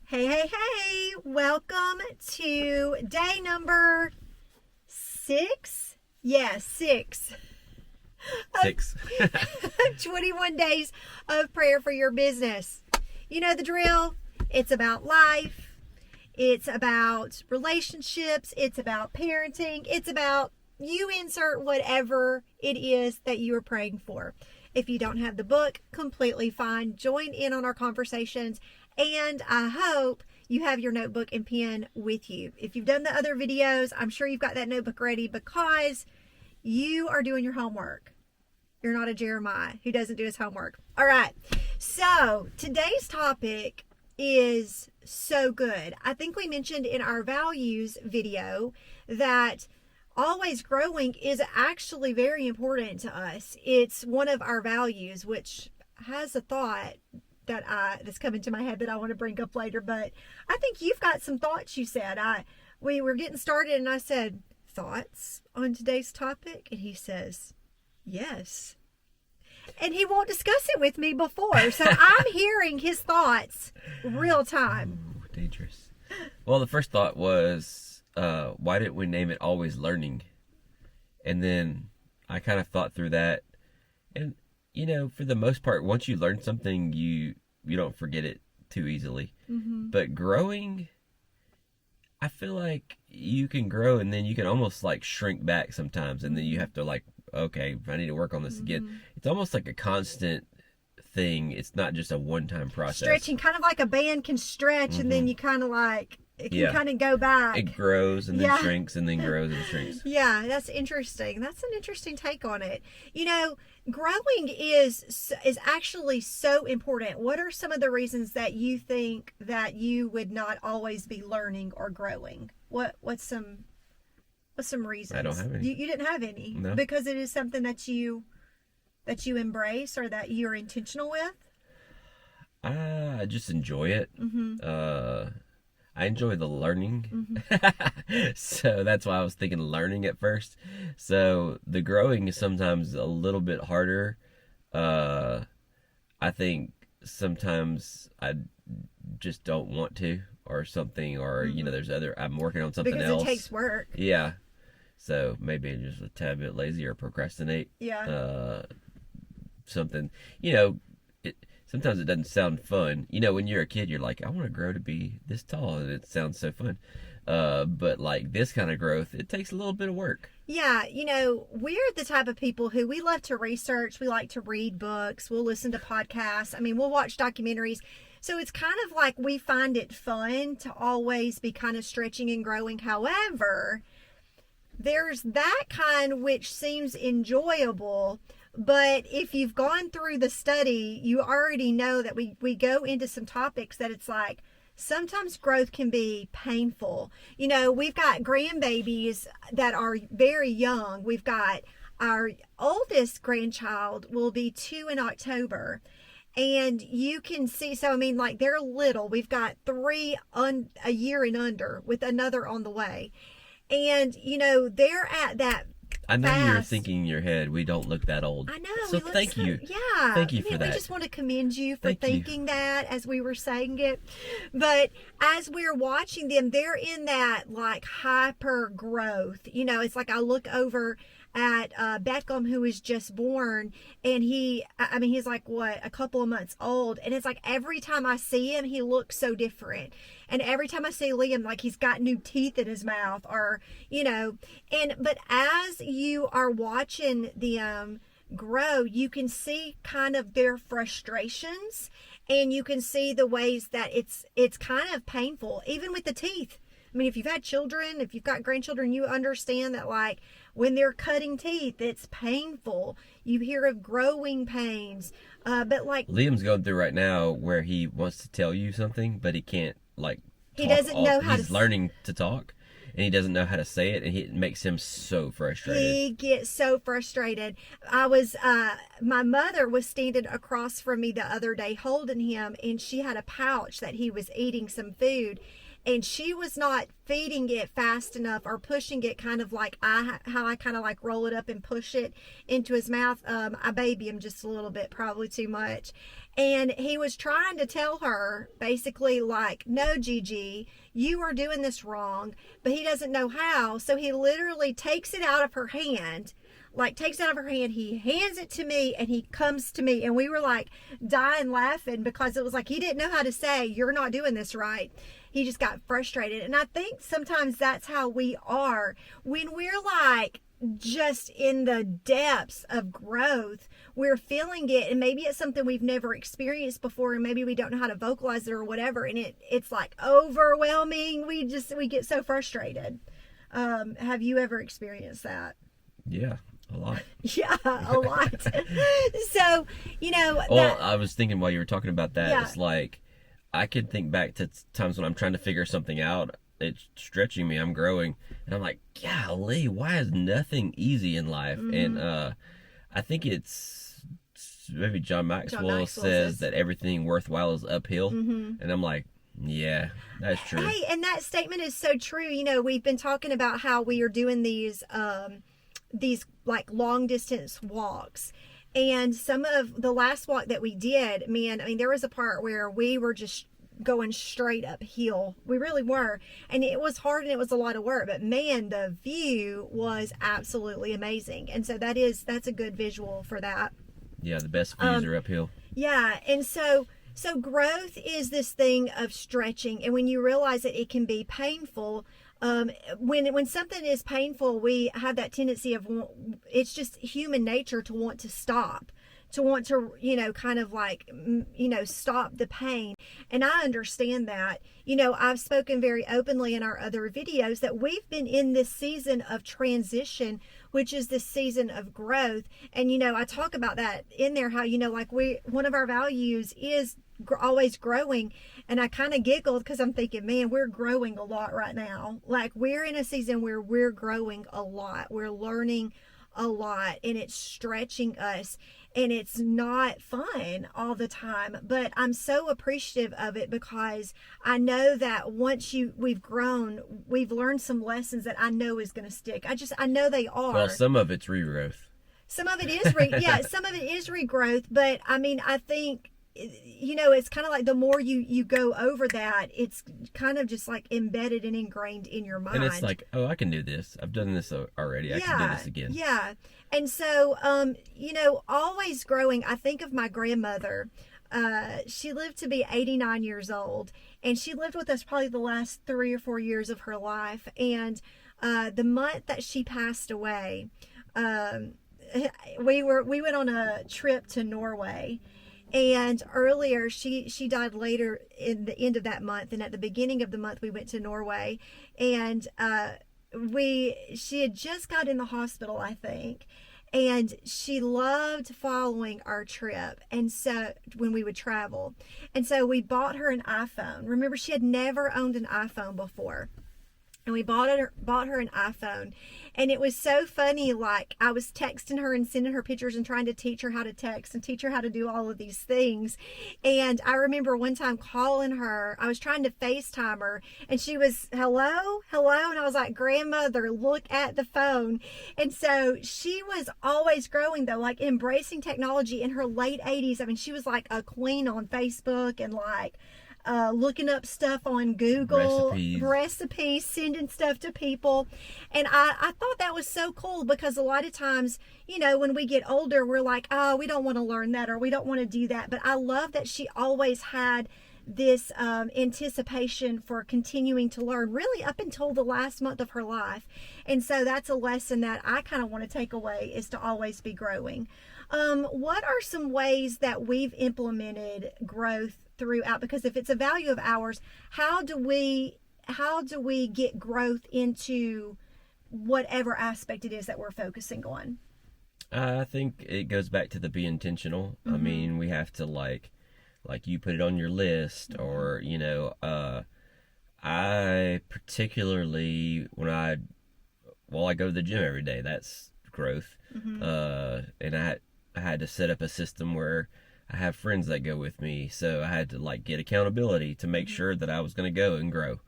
Hey, hey, hey! Welcome to day number 6. Yeah, 6. Six. 21 days of prayer for your business. You know the drill. It's about life. It's about relationships. It's about parenting. It's about you insert whatever it is that you are praying for. If you don't have the book, completely fine. Join in on our conversations. And I hope you have your notebook and pen with you. If you've done the other videos, I'm sure you've got that notebook ready because you are doing your homework. You're not a Jeremiah who doesn't do his homework. All right. So today's topic is so good. I think we mentioned in our values video that always growing is actually very important to us. It's one of our values, which has a thought that's coming to my head that I want to bring up later. But I think you've got some thoughts. You said we were getting started and I said, thoughts on today's topic? And he says, yes. And he won't discuss it with me before. So I'm hearing his thoughts real time. Ooh, dangerous. Well, the first thought was, why didn't we name it Always Learning? And then I kind of thought through that. And, you know, for the most part, once you learn something, you don't forget it too easily. Mm-hmm. But growing, I feel like you can grow and then you can almost like shrink back sometimes. And then you have to like, okay, I need to work on this again. It's almost like a constant thing. It's not just a one-time process. Stretching, kind of like a band can stretch and then you kind of like, it can kind of go back. It grows and then shrinks and then grows and shrinks. Yeah, that's interesting. That's an interesting take on it. You know, growing is actually so important. What are some of the reasons that you think that you would not always be learning or growing? What's some reasons? I don't have any. You didn't have any? No. Because it is something that you embrace or that you're intentional with? I just enjoy it. I enjoy the learning. So that's why I was thinking learning at first. So the growing is sometimes a little bit harder. I think sometimes I just don't want to or something, or, you know, I'm working on something because else. It takes work. Yeah. So maybe I'm just a tad bit lazy or procrastinate. Yeah. Something, you know, sometimes it doesn't sound fun. You know, when you're a kid, you're like, I want to grow to be this tall, and it sounds so fun. But like this kind of growth, it takes a little bit of work. Yeah, you know, we're the type of people who we love to research. We like to read books. We'll listen to podcasts. I mean, we'll watch documentaries. So it's kind of like we find it fun to always be kind of stretching and growing. However, there's that kind which seems enjoyable. But if you've gone through the study, you already know that we go into some topics that it's like sometimes growth can be painful. You know, we've got grandbabies that are very young. We've got our oldest grandchild will be 2 in October. And you can see, so I mean, like they're little. We've got 3 a year and under with another on the way. And, you know, they're at that I know fast. you're thinking in your head, we don't look that old. I know. So thank you. Yeah. Thank you for that. We just want to commend you for Thank you. thinking that as we were saying it. But as we're watching them, they're in that like hyper growth. You know, it's like I look over at Beckham, who is just born, and he's like a couple of months old, and it's like every time I see him he looks so different, and every time I see Liam, like he's got new teeth in his mouth, or you know, but as you are watching them grow, you can see kind of their frustrations, and you can see the ways that it's kind of painful, even with the teeth. I mean, if you've had children, if you've got grandchildren, you understand that like when they're cutting teeth, it's painful. You hear of growing pains. But like Liam's going through right now where he wants to tell you something, but he can't like he doesn't know how to. He's learning to talk, and he doesn't know how to say it, and it makes him so frustrated. He gets so frustrated. My mother was standing across from me the other day holding him, and she had a pouch that he was eating some food. and she was not feeding it fast enough or pushing it kind of like how I kind of like roll it up and push it into his mouth. I baby him just a little bit, probably too much. And he was trying to tell her basically like, no, Gigi, you are doing this wrong, but he doesn't know how. So he literally takes it out of her hand, he hands it to me, and he comes to me, and we were like dying laughing because it was like he didn't know how to say, you're not doing this right. He just got frustrated. And I think sometimes that's how we are when we're like just in the depths of growth. We're feeling it, and maybe it's something we've never experienced before, and maybe we don't know how to vocalize it or whatever, and it's like overwhelming. We get so frustrated. Have you ever experienced that? Yeah, a lot. Yeah, a lot. So, Well, I was thinking while you were talking about that, Yeah. It's like I can think back to times when I'm trying to figure something out. It's stretching me. I'm growing, and I'm like, golly, why is nothing easy in life? And I think it's maybe John Maxwell says that everything worthwhile is uphill, and I'm like, yeah, that's true. Hey, and that statement is so true. We've been talking about how we are doing these like long distance walks. And some of the last walk that we did, man, I mean, there was a part where we were just going straight uphill. We really were. And it was hard and it was a lot of work, but man, the view was absolutely amazing. And so that's a good visual for that. Yeah, the best views are uphill. Yeah. And so growth is this thing of stretching. And when you realize that it can be painful, when something is painful, we have that tendency of, it's just human nature to want to stop, to want to, kind of like, stop the pain. And I understand that. I've spoken very openly in our other videos that we've been in this season of transition, which is this season of growth. And, I talk about that in there, how, one of our values is always growing. And I kind of giggled because I'm thinking, man, we're growing a lot right now. Like, we're in a season where we're growing a lot. We're learning a lot, and it's stretching us, and it's not fun all the time, but I'm so appreciative of it because I know that once we've grown, we've learned some lessons that I know is going to stick. I know they are. Well, some of it's regrowth. Some of it is some of it is regrowth, but I mean, I think, it's kind of like the more you go over that, it's kind of just like embedded and ingrained in your mind. And it's like, oh, I can do this. I've done this already. I can do this again. Yeah. And so, always growing. I think of my grandmother. She lived to be 89 years old, and she lived with us probably the last 3 or 4 years of her life. And the month that she passed away, we went on a trip to Norway. And earlier, she died later in the end of that month. And at the beginning of the month, we went to Norway. And she had just got in the hospital, I think. And she loved following our trip. And so when we would travel. And so we bought her an iPhone. Remember, she had never owned an iPhone before. And we bought her an iPhone. And it was so funny. Like, I was texting her and sending her pictures and trying to teach her how to text and teach her how to do all of these things. And I remember one time calling her. I was trying to FaceTime her. And she was, hello? And I was like, grandmother, look at the phone. And so she was always growing, though, like embracing technology in her late 80s. I mean, she was like a queen on Facebook and like, looking up stuff on Google, recipes, sending stuff to people. And I thought that was so cool because a lot of times, when we get older, we're like, oh, we don't want to learn that or we don't want to do that. But I love that she always had this anticipation for continuing to learn really up until the last month of her life. And so that's a lesson that I kind of want to take away, is to always be growing. What are some ways that we've implemented growth throughout? Because if it's a value of ours, how do we get growth into whatever aspect it is that we're focusing on? I think it goes back to the be intentional. I mean, we have to like you put it on your list, or I particularly when I go to the gym every day, that's growth. And I had to set up a system where I have friends that go with me, so I had to like get accountability to make sure that I was going to go and grow.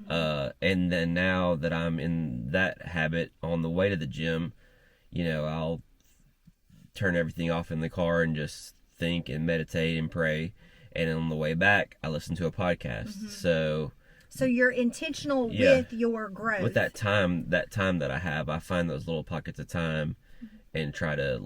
And then now that I'm in that habit, on the way to the gym, I'll turn everything off in the car and just think and meditate and pray. And on the way back, I listen to a podcast. So you're intentional Yeah. with your growth. With that time that I have, I find those little pockets of time and try to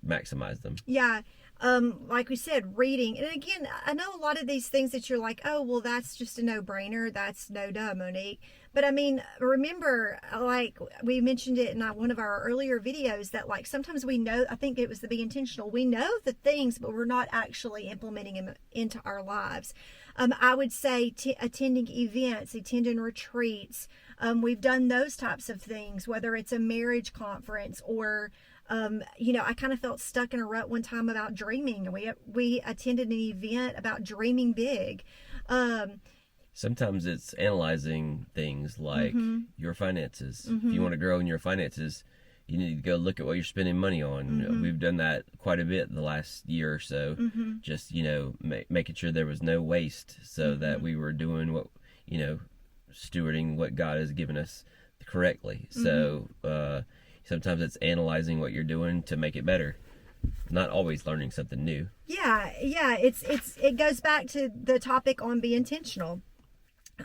maximize them. Yeah. Like we said, reading. And again, I know a lot of these things that you're like, oh, well, that's just a no-brainer. That's no duh, Monique. But I mean, remember, like we mentioned it in one of our earlier videos, that like sometimes we know, I think it was the Be Intentional, we know the things, but we're not actually implementing them into our lives. I would say attending events, attending retreats. We've done those types of things, whether it's a marriage conference or I kind of felt stuck in a rut one time about dreaming. We attended an event about dreaming big. Sometimes it's analyzing things like your finances. If you want to grow in your finances, you need to go look at what you're spending money on. We've done that quite a bit the last year or so. Just, making sure there was no waste, so that we were doing what, stewarding what God has given us correctly. So, sometimes it's analyzing what you're doing to make it better, not always learning something new. Yeah. It goes back to the topic on Be Intentional.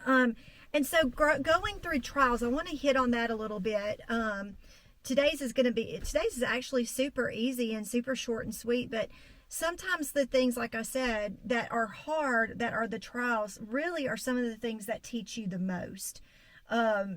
And so going through trials, I want to hit on that a little bit. Today's is actually super easy and super short and sweet, but sometimes the things, like I said, that are hard, that are the trials, really are some of the things that teach you the most.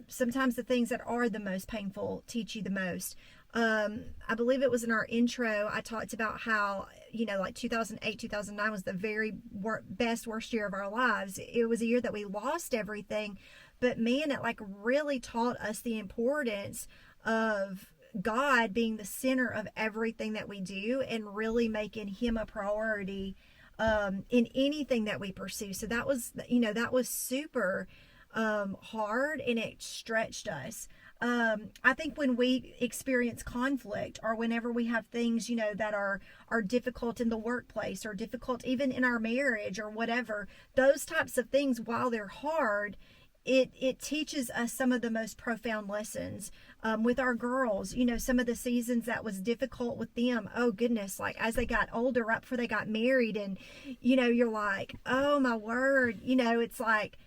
Sometimes the things that are the most painful teach you the most. I believe it was in our intro, I talked about how, 2008, 2009 was the very worst year of our lives. It was a year that we lost everything, but man, it really taught us the importance of God being the center of everything that we do and really making Him a priority, in anything that we pursue. So that was super hard, and it stretched us. I think when we experience conflict, or whenever we have things, that are difficult in the workplace, or difficult even in our marriage or whatever, those types of things, while they're hard, it teaches us some of the most profound lessons. With our girls, some of the seasons that was difficult with them, oh goodness, as they got older, right before they got married, and you're like, oh my word, it's like,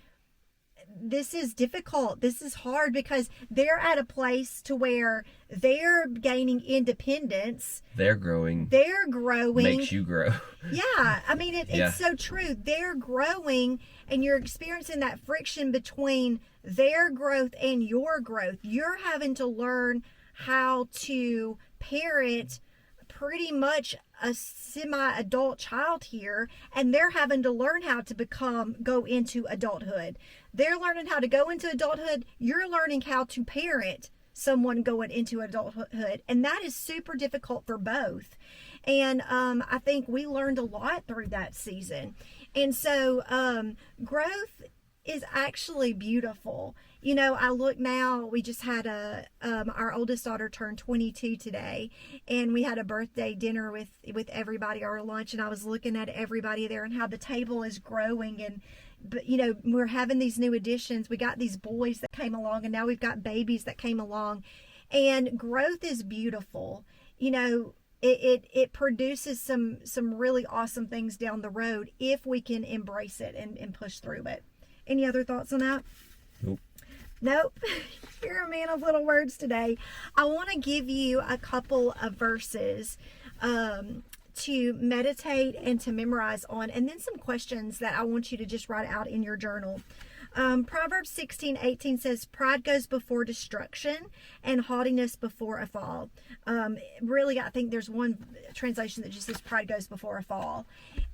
this is difficult. This is hard, because they're at a place to where they're gaining independence. They're growing. Makes you grow. Yeah. I mean, it's so true. They're growing, and you're experiencing that friction between their growth and your growth. You're having to learn how to parent pretty much a semi-adult child here, and they're having to learn how to go into adulthood. They're learning how to go into adulthood. You're learning how to parent someone going into adulthood, and that is super difficult for both. And I think we learned a lot through that season. And so growth is actually beautiful. I look now, we just had our oldest daughter turned 22 today, and we had a birthday dinner with everybody, our lunch, and I was looking at everybody there and how the table is growing, but we're having these new additions. We got these boys that came along, and now we've got babies that came along, and growth is beautiful. It produces some really awesome things down the road if we can embrace it and push through it. Any other thoughts on that? Nope. You're a man of little words today. I want to give you a couple of verses to meditate and to memorize on, and then some questions that I want you to just write out in your journal. Proverbs 16:18 says, pride goes before destruction, and haughtiness before a fall. Really, I think there's one translation that just says pride goes before a fall.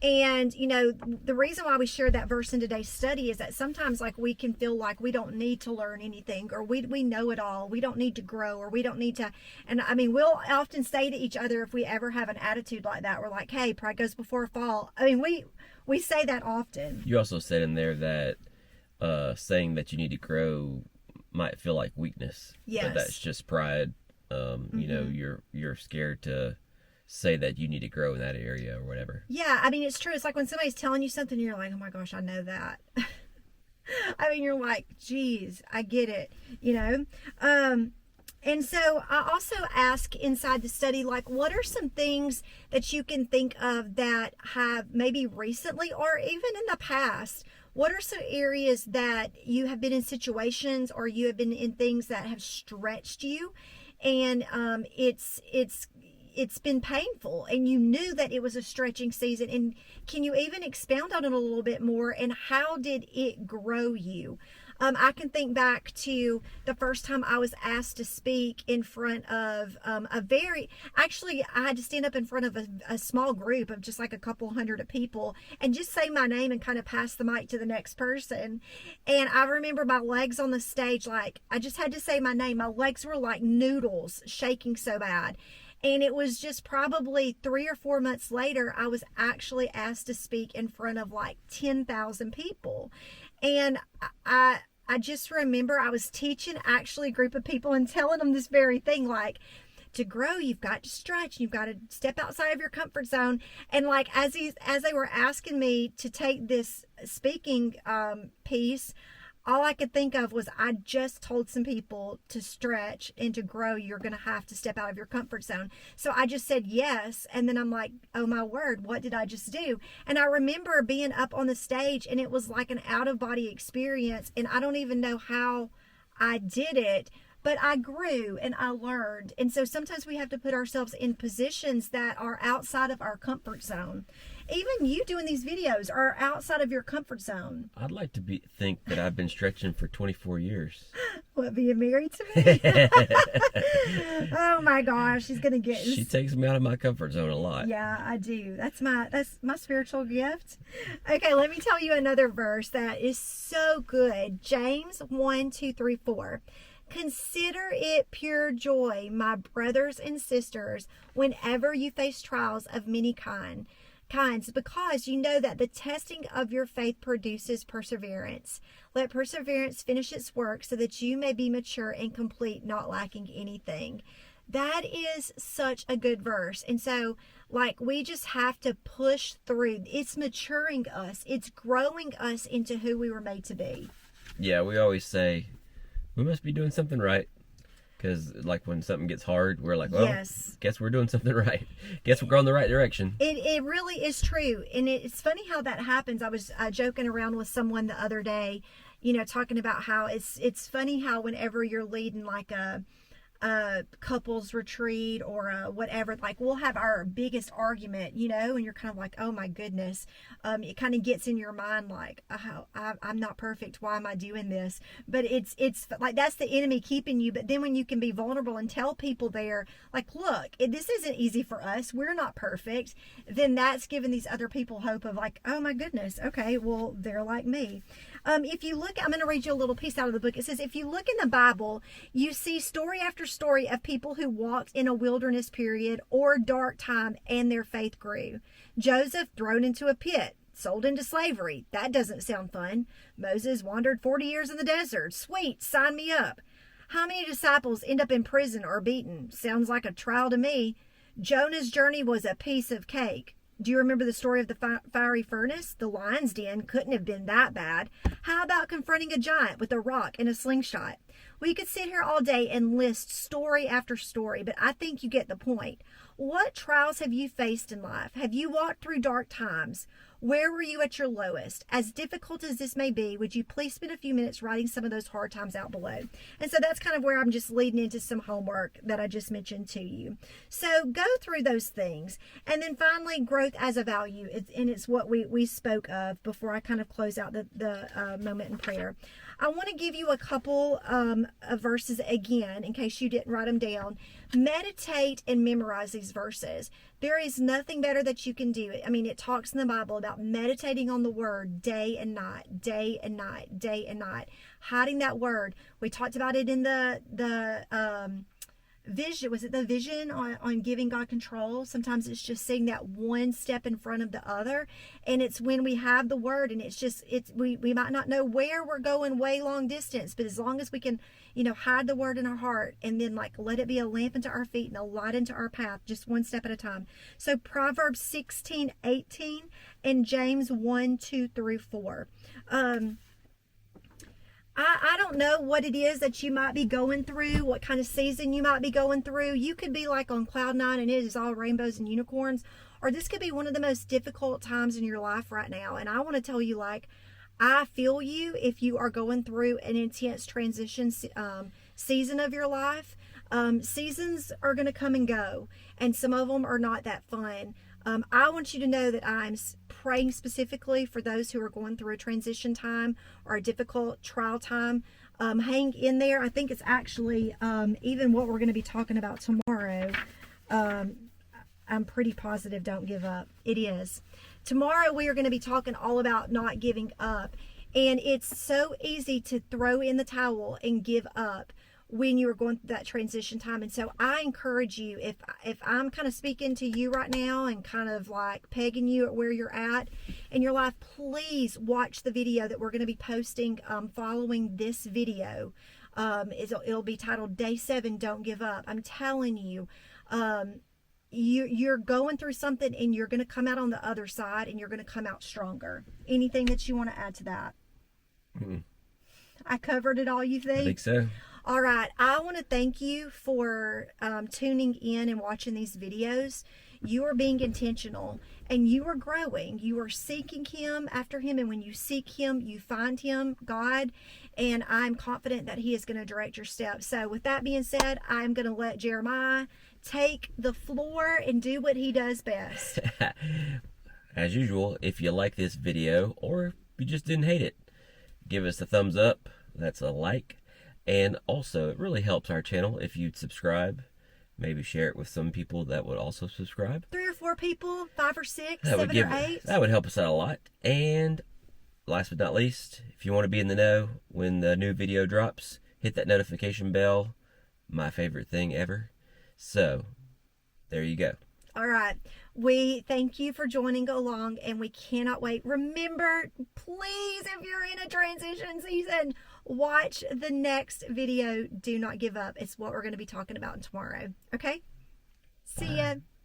And, the reason why we share that verse in today's study is that sometimes we can feel like we don't need to learn anything, or we know it all. We don't need to grow, or we don't need to. And I mean, we'll often say to each other, if we ever have an attitude like that, we're like, hey, pride goes before a fall. I mean, we say that often. You also said in there that saying that you need to grow might feel like weakness. Yes. But that's just pride. You're scared to say that you need to grow in that area or whatever. Yeah, I mean, it's true. It's like when somebody's telling you something, you're like, oh my gosh, I know that. I and you're like, geez, I get it, you know. And so I also ask inside the study, like, what are some things that you can think of that have maybe recently or even in the past? What are some areas that you have been in situations or you have been in things that have stretched you, and it's been painful, and you knew that it was a stretching season? And can you even expound on it a little bit more, and how did it grow you? I can think back to the first time I was asked to speak in front of actually I had to stand up in front of a small group of just like a couple hundred of people and just say my name and kind of pass the mic to the next person. And I remember my legs on the stage, like I just had to say my name. My legs were like noodles, shaking so bad. And it was just probably 3 or 4 months later, I was actually asked to speak in front of like 10,000 people. And I just remember I was teaching actually a group of people and telling them this very thing, like, to grow, you've got to stretch, you've got to step outside of your comfort zone. And like, as they were asking me to take this speaking piece, all I could think of was I just told some people to stretch and to grow, you're going to have to step out of your comfort zone. So I just said yes. And then I'm like, oh my word, what did I just do? And I remember being up on the stage, and it was like an out of body experience. And I don't even know how I did it, but I grew and I learned. And so sometimes we have to put ourselves in positions that are outside of our comfort zone. Even you doing these videos are outside of your comfort zone. I'd like to think that I've been stretching for 24 years. What, being married to me? Oh my gosh, she's gonna get. She takes me out of my comfort zone a lot. Yeah, I do. That's my spiritual gift. Okay, let me tell you another verse that is so good. James 1:2-3-4. Consider it pure joy, my brothers and sisters, whenever you face trials of many kinds, because you know that the testing of your faith produces perseverance. Let perseverance finish its work so that you may be mature and complete, not lacking anything. That is such a good verse. And so, like, we just have to push through. It's maturing us. It's growing us into who we were made to be. Yeah, we always say, we must be doing something right. Because, like, when something gets hard, we're like, well, yes, guess we're doing something right. Guess we're going the right direction. It really is true. And it's funny how that happens. I was joking around with someone the other day, you know, talking about how it's funny how whenever you're leading like a couples retreat or whatever, like we'll have our biggest argument, you know, and you're kind of like, oh my goodness. It kind of gets in your mind like, oh, I'm not perfect, why am I doing this? But it's like that's the enemy keeping you. But then when you can be vulnerable and tell people there, like, look, this isn't easy for us, we're not perfect, then that's giving these other people hope of like, oh my goodness, okay, well, they're like me. If you look, I'm going to read you a little piece out of the book. It says, if you look in the Bible, you see story after story of people who walked in a wilderness period or dark time and their faith grew. Joseph thrown into a pit, sold into slavery. That doesn't sound fun. Moses wandered 40 years in the desert. Sweet, sign me up. How many disciples end up in prison or beaten? Sounds like a trial to me. Jonah's journey was a piece of cake. Do you remember the story of the fiery furnace? The lion's den couldn't have been that bad. How about confronting a giant with a rock and a slingshot? We could sit here all day and list story after story, but I think you get the point. What trials have you faced in life? Have you walked through dark times? Where were you at your lowest? As difficult as this may be, would you please spend a few minutes writing some of those hard times out below? And so that's kind of where I'm just leading into some homework that I just mentioned to you. So go through those things. And then finally, growth as a value. It's what we spoke of before I kind of close out the moment in prayer. I want to give you a couple of verses again, in case you didn't write them down. Meditate and memorize these verses. There is nothing better that you can do. I mean, it talks in the Bible about meditating on the word day and night, day and night, day and night. Hiding that word. We talked about it in the vision. Was it the vision on giving God control? Sometimes it's just seeing that one step in front of the other. And it's when we have the word, and we might not know where we're going way long distance, but as long as we can, hide the word in our heart and then let it be a lamp unto our feet and a light into our path, just one step at a time. So Proverbs 16:18 and James 1:2-4. don't know what it is that you might be going through, what kind of season you might be going through. You could be like on cloud nine and it is all rainbows and unicorns, or this could be one of the most difficult times in your life right now. And I want to tell you, like, I feel you if you are going through an intense transition season of your life. Seasons are going to come and go, and some of them are not that fun. I want you to know that I'm praying specifically for those who are going through a transition time or a difficult trial time. Hang in there. I think it's actually even what we're going to be talking about tomorrow. I'm pretty positive don't give up. It is. Tomorrow we are going to be talking all about not giving up. And it's so easy to throw in the towel and give up when you are going through that transition time. And so I encourage you, if I'm kind of speaking to you right now and kind of like pegging you at where you're at in your life, please watch the video that we're going to be posting following this video. It'll be titled Day 7, Don't Give Up. I'm telling you, you're going through something and you're going to come out on the other side and you're going to come out stronger. Anything that you want to add to that? I covered it all, you think? I think so. All right. I want to thank you for tuning in and watching these videos. You are being intentional and you are growing. You are seeking Him, after Him. And when you seek Him, you find Him, God. And I'm confident that He is going to direct your steps. So with that being said, I'm going to let Jeremiah take the floor and do what he does best. As usual, if you like this video or if you just didn't hate it, give us a thumbs up. That's a like. And also, it really helps our channel if you'd subscribe. Maybe share it with some people that would also subscribe. 3 or 4 people, 5 or 6, 7 or 8. That would help us out a lot. And last but not least, if you want to be in the know when the new video drops, hit that notification bell. My favorite thing ever. So, there you go. All right. We thank you for joining along, and we cannot wait. Remember, please, if you're in a transition season, watch the next video. Do not give up. It's what we're going to be talking about tomorrow. Okay? See ya.